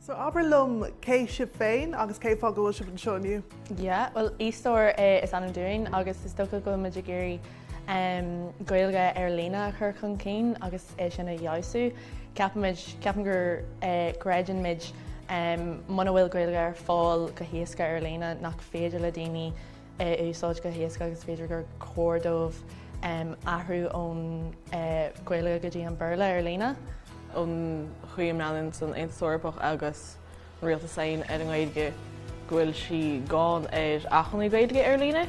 So aberlum cé sib féin agus cé fá go bhfuil sib an seoinniu? Yeah, well, eSTÓR is an doing agus is tócha go muid géirí Gaeilge léna chur chun cín agus é sinna jaasú. Ceapan gur gréidean mid mana bhfuil Gaeilge ar fáil go héasca léna nach féidir le daoine úsáid go héasca agus féidir gur códómh ahrú ón Gaeilge go dtí an Baile léna. An chuim meann san eSTÓRpach agus rialta sain ar an Gaeilge gohfuil si gán achanna Gaeilge léna,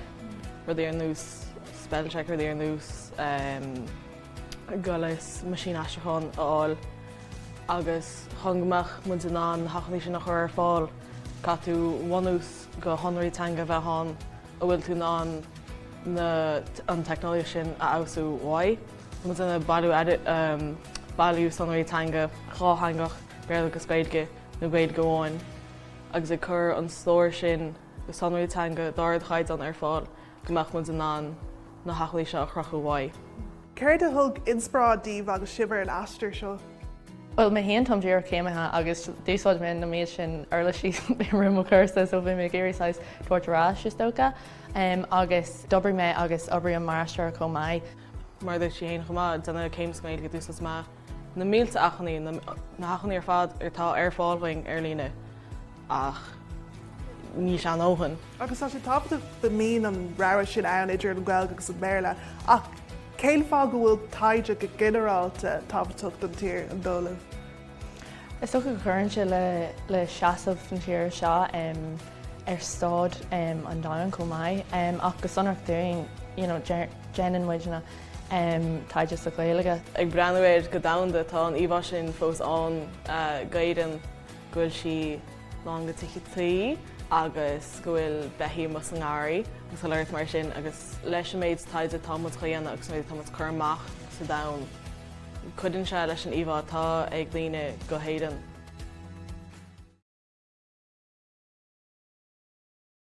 rud ar nús spellcheck rud ar nús golas machine aistechan aáil agus chungamach mu an ná hachnaí sin nach chur ar fáil cá tú bhainús go honraítanga bheitán a bhfuil tú ná an technológie sin a ausú bhaid. Mu na bailú sonraítanga cháthangach béarla go Gaeilge nó Gaeilge amháin agus i chur an stóir sin go sonraítanga dárad chaid an ar fáil gomach mu an na hachlaí seo a chrachu bhaid. Céir a thug inspirádíomh agus sibir an astar seo? Well, my hen tom dear céimethe agus dúsáid mé na méid sin arla sí rim chusa so bhí mé géiríáis tuairtarás is tócha agus dobraí mé agus obair an marastar chomh maiid. Mar dúirt sé chomá duna céim Gaeilge dúsas má na mílte achanaí na hachanaí ar fad tá ar fáilhaing ar líne ach ní se an óhan. Agus tá sé tápata de mí an ráir sin ann idir an Gaeilge agus an Béarla ach céim fá go bhfuil taighde go generalta tápatacht an tír an dólamh? Is so go chuann se le seaamh an tíir seo ar stád an dáin chomh maiid ach go sonach dúing Jean muidena taighde sa Gaeilge. Ag breanúir go damda tá an íbhá sin fós an gaiidan gohfuil si ná go tuí agus gohfuil bethí mas an gáirí agus a leirt mar sin agus leis méid taighde támas chuanana agus méid támas chumach sa dam. Cuidann se leis an íbhá tá ag líne go héidan